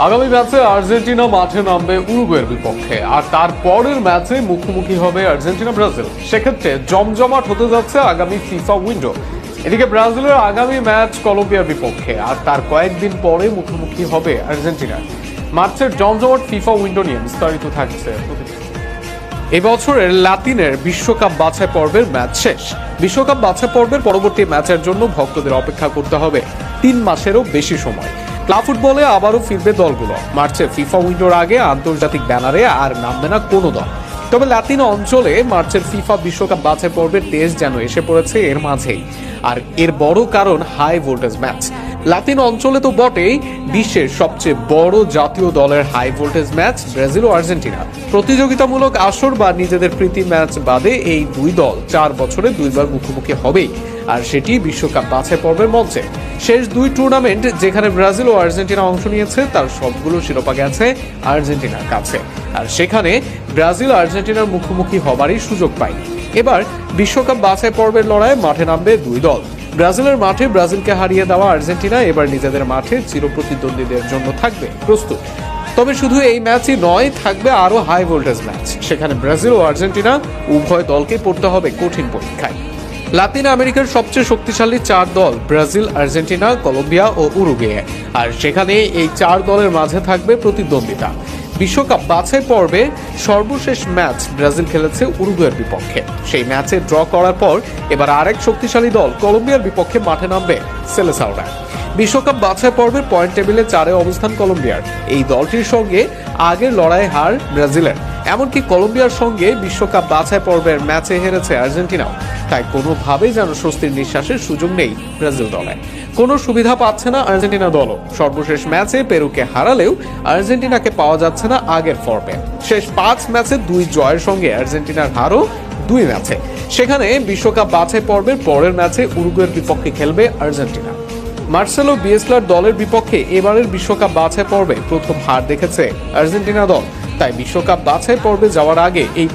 আগামী ম্যাচে আর্জেন্টিনা মাঠে নামবে উরুগুয়ের বিপক্ষে, আর তারপরের ম্যাচে মুখোমুখি হবে আর্জেন্টিনা ব্রাজিল। সেক্ষেত্রে জমজমাট হতে যাচ্ছে আগামী ফিফা উইন্ডো। এদিকে ব্রাজিলের আগামী ম্যাচ কলম্বিয়ার বিপক্ষে, আর তার কয়েকদিন পরে মুখোমুখি হবে আর্জেন্টিনা। মার্চের জমজমাট ফিফা উইন্ডো নিয়ে বিস্তারিত থাকছে। এবছরের লাতিনের বিশ্বকাপ বাছাই পর্বের ম্যাচ শেষ। বিশ্বকাপ বাছাই পর্বের পরবর্তী ম্যাচের জন্য ভক্তদের অপেক্ষা করতে হবে 3 মাসেরও বেশি সময়। ক্লাব ফুটবলে আবারও ফিরবে দলগুলো। মার্চে ফিফা উইন্ডোর আগে আন্তর্জাতিক ব্যানারে আর নামবে না কোনো দল। তবে লাতিন অঞ্চলে মার্চের ফিফা বিশ্বকাপ বাছাই পর্বের টেস্ট যেন এসে পড়েছে এর মাঝেই। আর এর বড় কারণ হাই ভোল্টেজ ম্যাচ। লাতিন অঞ্চলে তো বটেই, বিশ্বের সবচেয়ে বড় জাতীয় দলের হাই ভোল্টেজ ম্যাচ ব্রাজিল ও আর্জেন্টিনা। প্রতিযোগিতামূলক আসর বা নিজেদের প্রীতি ম্যাচ বাদে এই দুই দল 4 বছরে 2বার মুখোমুখি হবেই, আর সেটি বিশ্বকাপ বাছাই পর্বের মঞ্চে। শেষ 2 টুর্নামেন্ট যেখানে ব্রাজিল ও আর্জেন্টিনা অংশ নিয়েছে তার সবগুলো শিরোপা গেছে আর্জেন্টিনার কাছে, আর সেখানে ব্রাজিল আর্জেন্টিনার মুখোমুখি হবারই সুযোগ পায়নি। এবার বিশ্বকাপ বাছাই পর্বের লড়াইয়ে মাঠে নামবে 2 দল। ব্রাজিলের মাঠে ব্রাজিলকে হারিয়ে দেওয়া আর্জেন্টিনা এবার নিজেদের মাঠে চিরপ্রতিদ্বন্দ্বীদের জন্য থাকবে প্রস্তুত। তবে শুধু এই ম্যাচই নয়, থাকবে আরো হাই ভোল্টেজ ম্যাচ। সেখানে ব্রাজিল ও আর্জেন্টিনা উভয় দলকে পড়তে হবে কঠিন পরীক্ষায়। লাতিন আমেরিকার সবচেয়ে শক্তিশালী 4 দল ব্রাজিল, আর্জেন্টিনা, কলম্বিয়া ও উরুগুয়ে, আর সেখানে এই 4 দলের মাঝে থাকবে প্রতিদ্বন্দ্বিতা। বিশ্বকাপ বাছাই পর্বে সর্বশেষ ম্যাচ ব্রাজিল খেলেছে উরুগুয়ের বিপক্ষে। সেই ম্যাচে ড্র করার পর এবার আরেক শক্তিশালী দল কলম্বিয়ার বিপক্ষে মাঠে নামবে সেলেসাওরা। বিশ্বকাপ বাছাই পর্বের পয়েন্ট টেবিলে 4-এ অবস্থান কলম্বিয়ার। এই দলটির সঙ্গে আগের লড়াই হার ব্রাজিলের। এমনকি কলম্বিয়ার সঙ্গে বিশ্বকাপ বাছাই পর্বের ম্যাচে হেরেছে আর্জেন্টিনাও। তাই কোনোভাবেই যেন স্বস্তির নিঃশ্বাসের সুযোগ নেই ব্রাজিল দলে। কোনো সুবিধা পাচ্ছে না আর্জেন্টিনা দলও। সর্বশেষ ম্যাচে পেরুকে হারালেও আর্জেন্টিনাকে পাওয়া যাচ্ছে না আগের ফর্মে। শেষ 5 ম্যাচে 2 জয়ের সঙ্গে আর্জেন্টিনার হারও 2 ম্যাচে। সেখানে বিশ্বকাপ বাছাই পর্বের পরের ম্যাচে উরুগুয়ের বিপক্ষে খেলবে আর্জেন্টিনা। মার্সেলো বিয়েসলার দলের বিপক্ষে এবারের বিশ্বকাপ বাছাই পর্বে প্রথম হার দেখেছে আর্জেন্টিনা দল। তাই বিশ্বকাপ বাছাই পর্বে যাওয়ার আগে এই